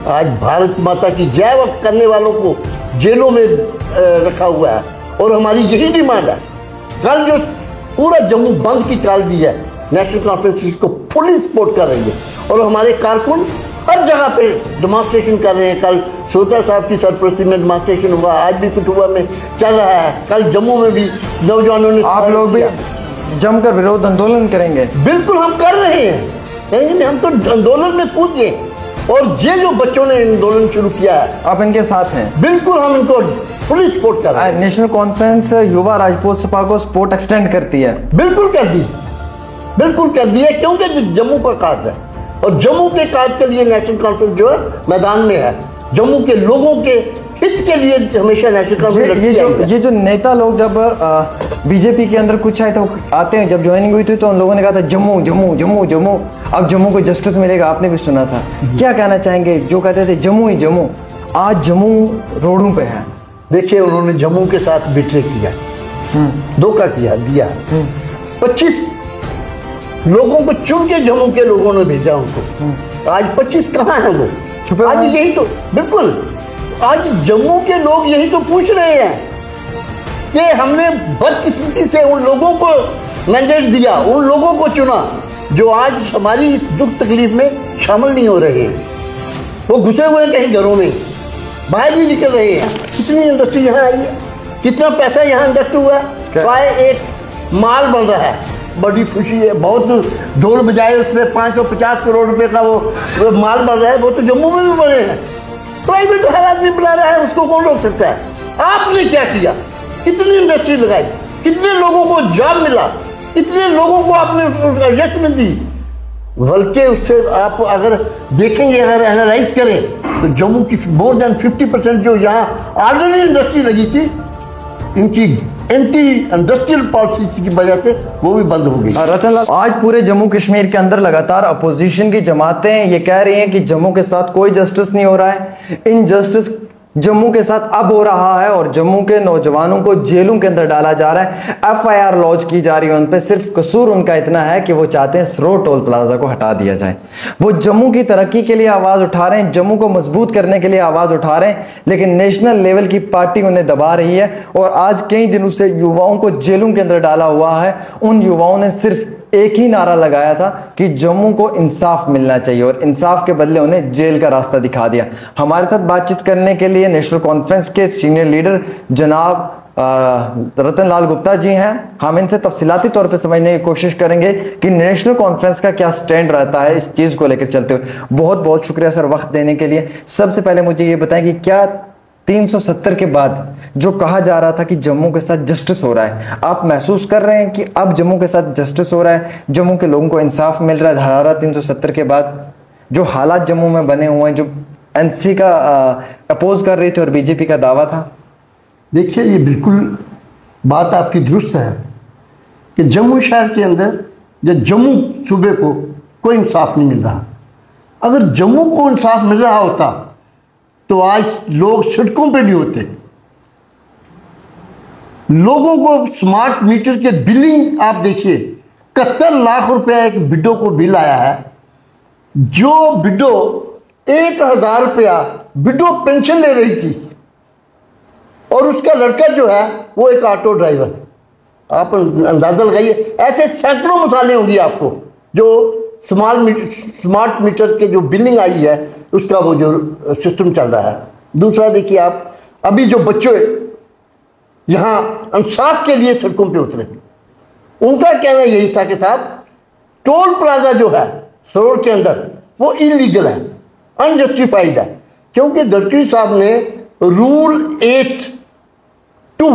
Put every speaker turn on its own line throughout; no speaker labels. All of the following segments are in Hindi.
आज भारत माता की जय करने वालों को जेलों में रखा हुआ है और हमारी यही डिमांड है। कल जो पूरा जम्मू बंद की चाल दी है, नेशनल कॉन्फ्रेंस इसको फुली सपोर्ट कर रही है और हमारे कारकुन हर जगह पे डेमोन्स्ट्रेशन कर रहे हैं। कल श्रोता साहब की सरपरस्ती में डेमोन्स्ट्रेशन हुआ, आज भी कठुआ में चल रहा है, कल जम्मू में भी नौजवानों ने।
आप लोग भी जमकर विरोध आंदोलन करेंगे?
बिल्कुल हम कर रहे हैं, करेंगे। हम तो आंदोलन में कूद गए और ये जो बच्चों ने आंदोलन शुरू किया है,
आप इनके साथ हैं?
बिल्कुल हम इनको फुली सपोर्ट कर रहे हैं।
नेशनल कॉन्फ्रेंस युवा राजपूत सपा को सपोर्ट एक्सटेंड करती है?
बिल्कुल कर दी, बिल्कुल कर दी है, क्योंकि जम्मू का काज है और जम्मू के काज के लिए नेशनल कॉन्फ्रेंस जो है मैदान में है। जम्मू के लोगों के हित के लिए हमेशा नेशनल कॉन्फ्रेंस।
ये जो नेता लोग जब बीजेपी के अंदर कुछ आए थे, आते हैं, जब ज्वाइनिंग हुई थी तो उन लोगों ने कहा था जम्मू जम्मू जम्मू जम्मू, अब जम्मू को जस्टिस मिलेगा, आपने भी सुना था। क्या कहना चाहेंगे जो कहते थे जम्मू ही जम्मू, आज जम्मू रोडों पे है?
देखिए, उन्होंने जम्मू के साथ बिट्रे किया, धोखा किया, दिया। 25 लोगों को चुन के जम्मू के लोगों ने भेजा उनको। आज 25 कहाँ है वो? आज यही तो, बिल्कुल आज जम्मू के लोग यही तो पूछ रहे हैं कि हमने बदकिस्मती से उन लोगों को मैंडेट दिया, उन लोगों को चुना जो आज हमारी इस दुख तकलीफ में शामिल नहीं हो रहे हैं। वो घुसे हुए कहीं घरों में, बाहर नहीं निकल रहे हैं। कितनी इंडस्ट्री यहाँ आई है, कितना पैसा यहाँ इन्वेस्ट हुआ है, एक माल बन रहा है, बड़ी खुशी है। बहुत ढोल बजाए, उसमें 550 करोड़ रुपए का वो माल बन रहा है। वो तो जम्मू में भी बने हैं, प्राइवेट हर आदमी बना रहा है, उसको कौन रोक सकता है? आपने क्या किया? कितनी इंडस्ट्री लगाई, कितने लोगों को जॉब मिला, कितने लोगों को आपने एडजस्टमेंट दी। बल्कि उससे आप अगर देखेंगे, अगर एनालाइज करें तो जम्मू की मोर देन 50% जो यहाँ ऑर्डिनरी इंडस्ट्री लगी थी, इनकी एंटी इंडस्ट्रियल पॉलिसी की वजह से वो भी बंद हो गई।
रतनलाल, आज पूरे जम्मू कश्मीर के अंदर लगातार अपोजिशन की जमातें ये कह रही हैं कि जम्मू के साथ कोई जस्टिस नहीं हो रहा है, इनजस्टिस जम्मू के साथ अब हो रहा है और जम्मू के नौजवानों को जेलों के अंदर डाला जा रहा है, FIR लॉन्च की जा रही है उन पे। सिर्फ कसूर उनका इतना है कि वो चाहते हैं सरोर टोल प्लाजा को हटा दिया जाए। वो जम्मू की तरक्की के लिए आवाज उठा रहे हैं, जम्मू को मजबूत करने के लिए आवाज उठा रहे हैं, लेकिन नेशनल लेवल की पार्टी उन्हें दबा रही है। और आज कई दिनों से युवाओं को जेलों के अंदर डाला हुआ है। उन युवाओं ने सिर्फ एक ही नारा लगाया था कि जम्मू को इंसाफ मिलना चाहिए और इंसाफ के बदले उन्हें जेल का रास्ता दिखा दिया। हमारे साथ बातचीत करने के लिए नेशनल कॉन्फ्रेंस के सीनियर लीडर जनाब रतनलाल गुप्ता जी हैं। हम इनसे तफसीलाती तौर पे समझने की कोशिश करेंगे कि नेशनल कॉन्फ्रेंस का क्या स्टैंड रहता है इस चीज को लेकर चलते हुए। बहुत बहुत शुक्रिया सर वक्त देने के लिए। सबसे पहले मुझे ये बताएं कि क्या 370 के बाद जो कहा जा रहा था कि जम्मू के साथ जस्टिस हो रहा है, आप महसूस कर रहे हैं कि अब जम्मू के साथ जस्टिस हो रहा है, जम्मू के लोगों को इंसाफ मिल रहा है? धारा 370 के बाद जो हालात जम्मू में बने हुए हैं, जो एनसी का अपोज कर रही थी और बीजेपी का दावा था।
देखिए, ये बिल्कुल बात आपकी दुरुस्त है कि जम्मू शहर के अंदर या जम्मू सूबे को कोई इंसाफ नहीं मिल रहा। अगर जम्मू को इंसाफ मिल रहा होता तो आज लोग सड़कों पे नहीं होते। लोगों को स्मार्ट मीटर के बिलिंग आप देखिए, 71 लाख रुपया एक विडो को बिल आया है। जो विडो 1000 रुपया विडो पेंशन ले रही थी और उसका लड़का जो है वो एक ऑटो ड्राइवर। आप अंदाजा लगाइए, ऐसे सैकड़ों मिसालें होंगी आपको जो स्मार्ट मीटर के जो बिलिंग आई है उसका वो जो सिस्टम चल रहा है। दूसरा देखिए, आप अभी जो बच्चे यहाँ इंसाफ के लिए सड़कों पे उतरे, उनका कहना यही था कि साहब टोल प्लाजा जो है सरोर के अंदर वो इलीगल है, अनजस्टिफाइड है, क्योंकि गडकरी साहब ने रूल 8(2)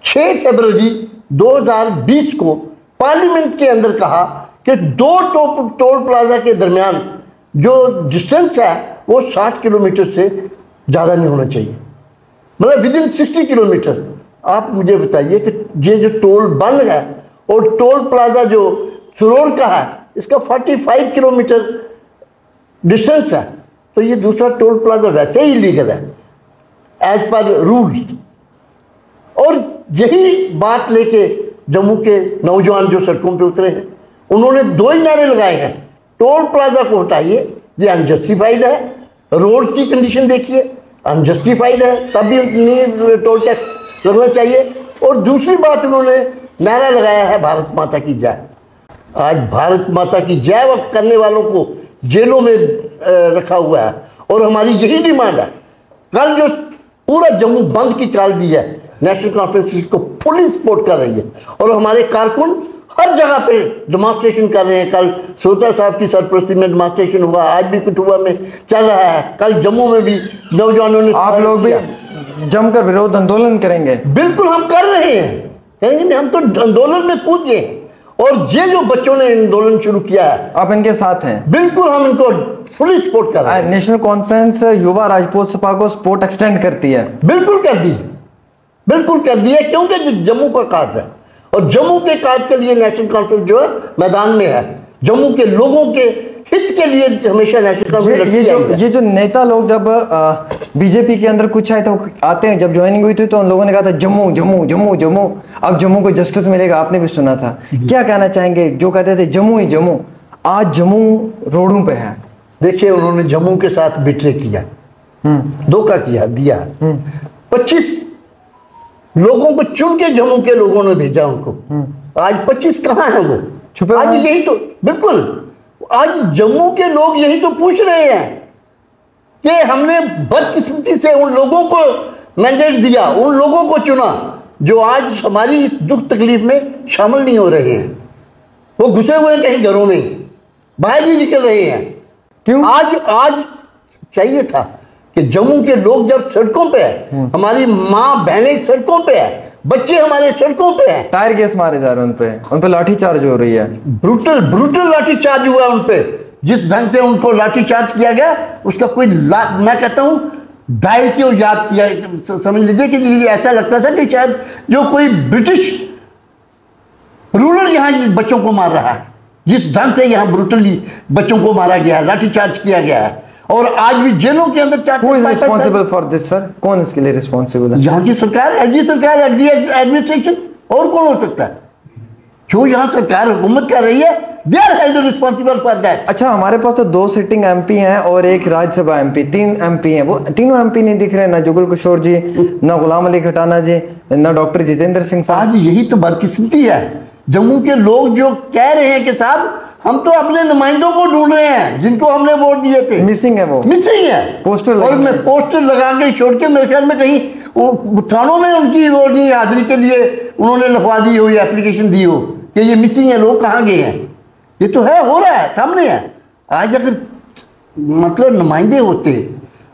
6 फरवरी 2020 को पार्लियामेंट के अंदर कहा कि 2 टोल प्लाजा के दरमियान जो डिस्टेंस है वो 60 किलोमीटर से ज़्यादा नहीं होना चाहिए, मतलब विदिन 60 किलोमीटर। आप मुझे बताइए कि ये जो टोल बंद है और टोल प्लाजा जो सरोर का है इसका 45 किलोमीटर डिस्टेंस है, तो ये दूसरा टोल प्लाजा वैसे ही इलीगल है एज पर रूल्स। और यही बात लेके जम्मू के नौजवान जो सड़कों पे उतरे हैं उन्होंने 2 ही नारे लगाए हैं, टोल प्लाजा को हटाइए, ये अनजस्टिफाइड है, रोड्स की कंडीशन देखिए, अनजस्टिफाइड है, तब भी टोल टैक्स लगना चाहिए। और दूसरी बात, उन्होंने नारा लगाया है भारत माता की जय। आज भारत माता की जय करने वालों को जेलों में रखा हुआ है, और हमारी यही डिमांड है। कल जो पूरा जम्मू बंद की चाल दी है, नेशनल कॉन्फ्रेंस इसको फुली सपोर्ट कर रही है, और हमारे कारकुन हर जगह पे डेमोन्स्ट्रेशन कर रहे हैं। कल श्रोता साहब की सरपरस्ती में डेमोन्स्ट्रेशन हुआ, आज भी कठुआ में चल रहा है, कल जम्मू में भी नौजवानों ने।
आप लोग भी जमकर विरोध आंदोलन करेंगे?
बिल्कुल हम कर रहे हैं, करेंगे नहीं, हम तो आंदोलन में कूद गए। और ये जो बच्चों ने आंदोलन शुरू किया है,
आप इनके साथ हैं?
बिल्कुल हम इनको फुली सपोर्ट कर रहे हैं।
नेशनल कॉन्फ्रेंस युवा राजपूत सपा को सपोर्ट एक्सटेंड करती है?
बिल्कुल कर दी, बिल्कुल कर दी है, क्योंकि जम्मू का काज है, और जम्मू के काज के लिए नेशनल कॉन्फ्रेंस जो है मैदान में है। जम्मू के लोगों के हित के लिए हमेशा नेशनल कॉन्फ्रेंस।
ये जो नेता लोग जब बीजेपी के अंदर कुछ आए तो आते हैं, जब ज्वाइनिंग हुई थी तो उन लोगों ने कहा था जम्मू जम्मू जम्मू जम्मू, अब जम्मू को जस्टिस मिलेगा, आपने भी सुना था। क्या कहना चाहेंगे जो कहते थे जम्मू ही जम्मू, आज जम्मू रोडों पे है?
देखिए, उन्होंने जम्मू के साथ बिट्रे किया, धोखा किया, दिया। 25 लोगों को चुन के जम्मू के लोगों ने भेजा उनको। आज 25 कहाँ है वो?
छुपे
आज यही तो, बिल्कुल आज जम्मू के लोग यही तो पूछ रहे हैं कि हमने बदकिस्मती से उन लोगों को मैंडेट दिया, उन लोगों को चुना जो आज हमारी इस दुख तकलीफ में शामिल नहीं हो रहे हैं। वो घुसे हुए कहीं घरों में, बाहर नहीं निकल रहे हैं।
क्यों?
आज चाहिए था कि जम्मू के लोग जब सड़कों पे है, हमारी माँ बहनें सड़कों पे है, बच्चे हमारे सड़कों पे हैं,
टायर गैस मारे जा रहे हैं, उन पे लाठीचार्ज हो रही है,
ब्रूटल लाठीचार्ज हुआ उन पे। जिस ढंग से उनको लाठीचार्ज किया गया, उसका कोई मैं कहता हूं डायल क्यों याद किया, समझ लीजिए कि ये ऐसा लगता था कि शायद जो कोई ब्रिटिश रूलर यहां बच्चों को मार रहा है। जिस ढंग से यहां ब्रूटली बच्चों को मारा गया है, लाठीचार्ज किया गया है, और आज भी जेलों के अंदर
रिस्पॉन्सिबल फॉर दिस सर? कौन इसके लिए रिस्पॉन्सिबल है?
यहाँ की सरकार, एलजी सरकार, एलजी एडमिनिस्ट्रेशन, और कौन हो सकता है? जो यहाँ सरकार हुकूमत कर रही है, they are held responsible for that.
अच्छा, हमारे पास तो 2 सिटिंग एमपी हैं और एक राज्यसभा एमपी, 3 एमपी हैं। वो तीनों एमपी नहीं दिख रहे, ना जुगल किशोर जी, ना गुलाम अली खटाना जी, ना डॉक्टर जितेंद्र सिंह साहब।
आज यही तो बदकिस्मती है। जम्मू के लोग जो कह रहे हैं कि साहब हम तो अपने नुमाइंदों को ढूंढ रहे हैं जिनको हमने वोट दिए थे,
मिसिंग है, वो
मिसिंग है।
पोस्टर
और मैं पोस्टर लगा के छोड़ के, मेरे ख्याल में कहीं थानों में उनकी वोट नहीं हाजिरी के लिए उन्होंने लिखवा दी हो या एप्लीकेशन दी हो कि ये मिसिंग है, लोग कहाँ गए हैं। ये तो है, हो रहा है, सामने है। आज अगर मतलब नुमाइंदे होते,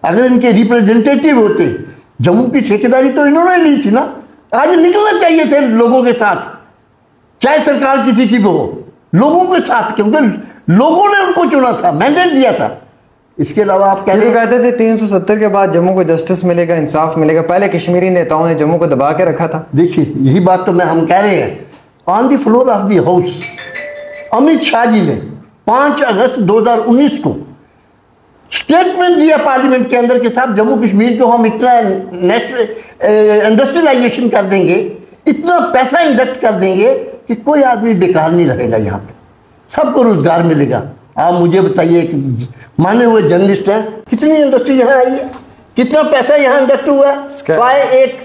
अगर इनके रिप्रेजेंटेटिव होते, जम्मू की ठेकेदारी तो इन्होंने ली थी ना। आज निकलना चाहिए थे लोगों के साथ, चाहे सरकार किसी की भी हो, लोगों के साथ, क्योंकि लोगों ने उनको चुना था, मैंडेट दिया था। इसके अलावा आप
कहते थे 370 के बाद जम्मू को जस्टिस मिलेगा, इंसाफ मिलेगा। पहले कश्मीरी नेताओं ने जम्मू को दबा के रखा था।
देखिए, यही बात तो हम कह रहे हैं। On the floor of the house Amit Shah ji ने 5 अगस्त 2019 को स्टेटमेंट दिया पार्लियामेंट के अंदर के साथ जम्मू कश्मीर को हम इतना इंडस्ट्रियलाइजेशन कर देंगे, इतना पैसा इंजेक्ट कर देंगे कि कोई आदमी बेकार नहीं रहेगा, यहाँ पे सबको रोजगार मिलेगा। आप मुझे बताइए, एक माने हुए जर्नलिस्ट हैं, कितनी इंडस्ट्री यहाँ आई है, कितना पैसा यहाँ इंजेक्ट हुआ है, स्वाय एक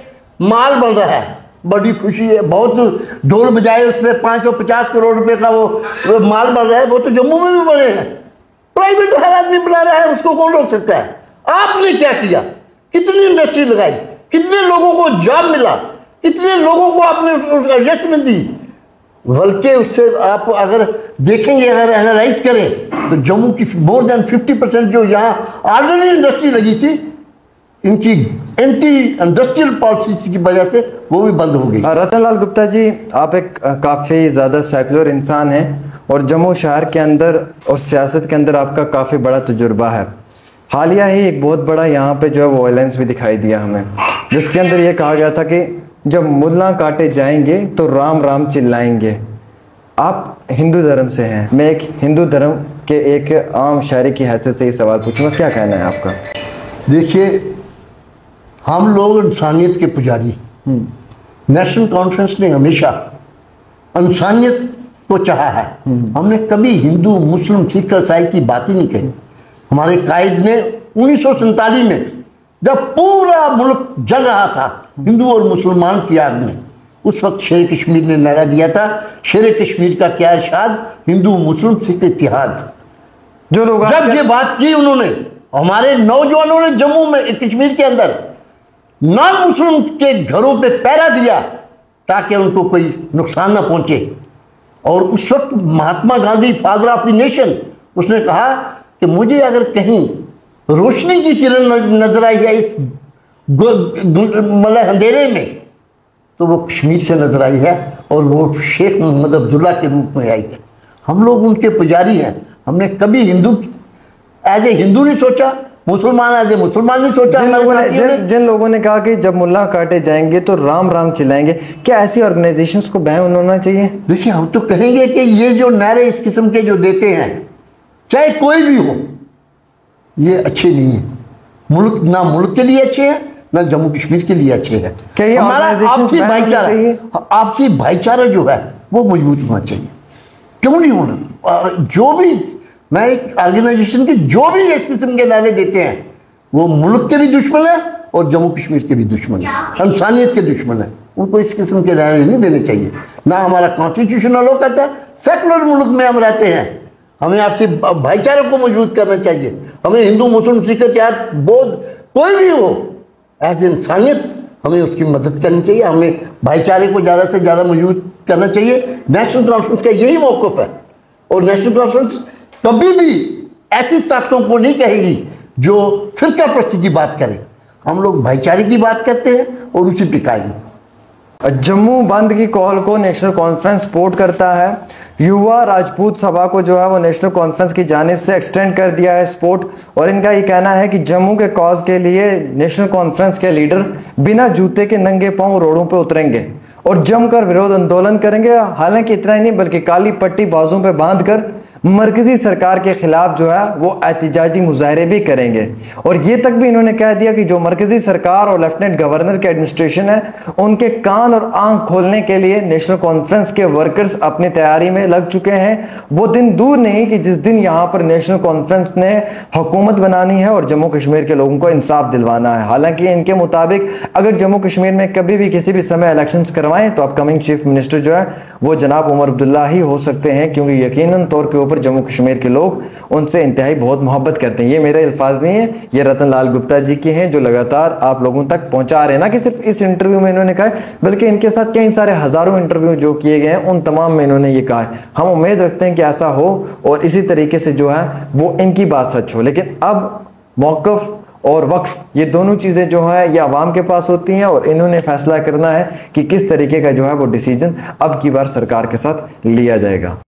माल बन रहा है। बड़ी खुशी है, बहुत ढोल बजाए उसमें 550 करोड़ रुपए का वो माल बन रहा है। वो तो जम्मू में भी बने हैं, प्राइवेट हर आदमी बना रहा है, उसको कौन रोक सकता है? आपने क्या किया? कितनी इंडस्ट्री लगाई, कितने लोगों को जॉब मिला, कितने लोगों को आपने एडजस्टमेंट दी। बल्कि उससे आप अगर देखेंगे, अगर एनालाइज करें, तो जम्मू की मोर देन 50% जो यहाँ ऑर्डिनरी इंडस्ट्री लगी थी, इनकी एंटी इंडस्ट्रियल पॉलिसी की वजह से वो भी बंद हो गई।
रतन लाल गुप्ता जी, आप एक काफ़ी ज़्यादा सेकुलर इंसान हैं और जम्मू शहर के अंदर और सियासत के अंदर आपका काफ़ी बड़ा तजुर्बा है। हालिया ही एक बहुत बड़ा यहाँ पे जो है वायलेंस भी दिखाई दिया हमें, जिसके अंदर ये कहा गया था कि जब मुल्ला काटे जाएंगे तो राम राम चिल्लाएंगे। आप हिंदू धर्म से हैं, मैं एक हिंदू धर्म के एक आम शहरी की हैसियत से ये सवाल पूछूंगा, क्या कहना है आपका?
देखिए, हम लोग इंसानियत के पुजारी, नेशनल कॉन्फ्रेंस ने हमेशा इंसानियत को चाहा है। हमने कभी हिंदू, मुस्लिम, सिख, ईसाई की बात ही नहीं कही। हमारे कायद ने 1947 में जब पूरा मुल्क जल रहा था हिंदू और मुसलमान की आग में, उस वक्त शेर कश्मीर ने नारा दिया था, शेर कश्मीर का क्या इरशाद, हिंदू मुस्लिम सिख इत्तेहाद।
जो लोग
जब ये बात की उन्होंने, हमारे नौजवानों ने जम्मू में कश्मीर के अंदर नॉन मुस्लिम के घरों पे पहरा दिया ताकि उनको कोई नुकसान ना पहुंचे। और उस वक्त Mahatma Gandhi, father of the nation, उसने कहा कि मुझे अगर कहीं रोशनी की किरण नजर आई है इस मतलब अंधेरे में, तो वो कश्मीर से नजर आई है, और वो शेख मोहम्मद अब्दुल्ला के रूप में आई है। हम लोग उनके पुजारी हैं। हमने कभी हिंदू एज ए हिंदू नहीं सोचा, मुसलमान एज ए मुसलमान नहीं सोचा।
जिन लोगों ने कहा कि जब मुल्ला काटे जाएंगे तो राम राम चिल्लाएंगे, क्या ऐसी ऑर्गेनाइजेशंस को बैन होना चाहिए?
देखिए, हम तो कहेंगे कि ये जो नारे इस किस्म के जो देते हैं, चाहे कोई भी हो, ये अच्छे नहीं है। मुल्क ना मुल्क के लिए अच्छे हैं, ना जम्मू कश्मीर के लिए अच्छे हैं। हमारा आपसी भाईचारा जो है वो मजबूत होना चाहिए। क्यों नहीं होना? जो भी मैं एक ऑर्गेनाइजेशन के जो भी इस किस्म के नारे देते हैं, वो मुल्क के भी दुश्मन है और जम्मू कश्मीर के भी दुश्मन है, इंसानियत के दुश्मन है। उनको इस किस्म के नारे नहीं देने चाहिए। ना हमारा कॉन्स्टिट्यूशन अलो करता है। सेकुलर मुल्क में हम रहते हैं, हमें आपसे भाईचारे को मजबूत करना चाहिए। हमें हिंदू मुस्लिम सिख इत्तेहाद बौद्ध कोई भी हो, एज इंसानियत हमें उसकी मदद करनी चाहिए। हमें भाईचारे को ज़्यादा से ज़्यादा मजबूत करना चाहिए। नेशनल कॉन्फ्रेंस का यही मौक़िफ़ है, और नेशनल कॉन्फ्रेंस कभी भी ऐसी ताकतों को नहीं कहेगी जो फिरका परस्ती की बात करें। हम लोग भाईचारे की बात करते हैं और उसी पे कायम।
जम्मू बंद की कॉल को नेशनल कॉन्फ्रेंस सपोर्ट करता है। युवा राजपूत सभा को जो है वो नेशनल कॉन्फ्रेंस की जानिब से एक्सटेंड कर दिया है सपोर्ट, और इनका ये कहना है कि जम्मू के कॉज के लिए नेशनल कॉन्फ्रेंस के लीडर बिना जूते के नंगे पांव रोडों पे उतरेंगे और जमकर विरोध आंदोलन करेंगे। हालांकि इतना ही नहीं, बल्कि काली पट्टी बाजों पे बांधकर मरकजी सरकार के खिलाफ जो है वो एहतजाजी मुजाहरे भी करेंगे। और ये तक भी इन्होंने कह दिया कि जो मरकजी सरकार और लेफ्टिनेंट गवर्नर के एडमिनिस्ट्रेशन है, उनके कान और आंख खोलने के लिए नेशनल कॉन्फ्रेंस के वर्कर्स अपनी तैयारी में लग चुके हैं। वो दिन दूर नहीं कि जिस दिन यहां पर नेशनल कॉन्फ्रेंस ने हुकूमत बनानी है और जम्मू कश्मीर के लोगों को इंसाफ दिलवाना है। हालांकि इनके मुताबिक अगर जम्मू कश्मीर में कभी भी किसी भी समय इलेक्शन करवाएं तो अपकमिंग चीफ मिनिस्टर जो है वो जनाब उमर अब्दुल्ला ही हो सकते हैं, क्योंकि यकीनन तौर के ऊपर जम्मू कश्मीर के लोग उनसे इंतहाई बहुत मोहब्बत करते हैं। ये मेरे अल्फाज नहीं है, ये रतन लाल गुप्ता जी के हैं, जो लगातार आप लोगों तक पहुंचा रहे हैं। ना कि सिर्फ इस इंटरव्यू में इन्होंने कहा है, बल्कि इनके साथ कई सारे हजारों इंटरव्यू जो किए गए हैं उन तमाम में इन्होंने ये कहा है। हम उम्मीद रखते हैं कि ऐसा हो और इसी तरीके से जो है वो इनकी बात सच हो। लेकिन अब मौक़िफ़ और वक्फ, ये दोनों चीजें जो है ये अवाम के पास होती हैं, और इन्होंने फैसला करना है कि किस तरीके का जो है वो डिसीजन अब की बार सरकार के साथ लिया जाएगा।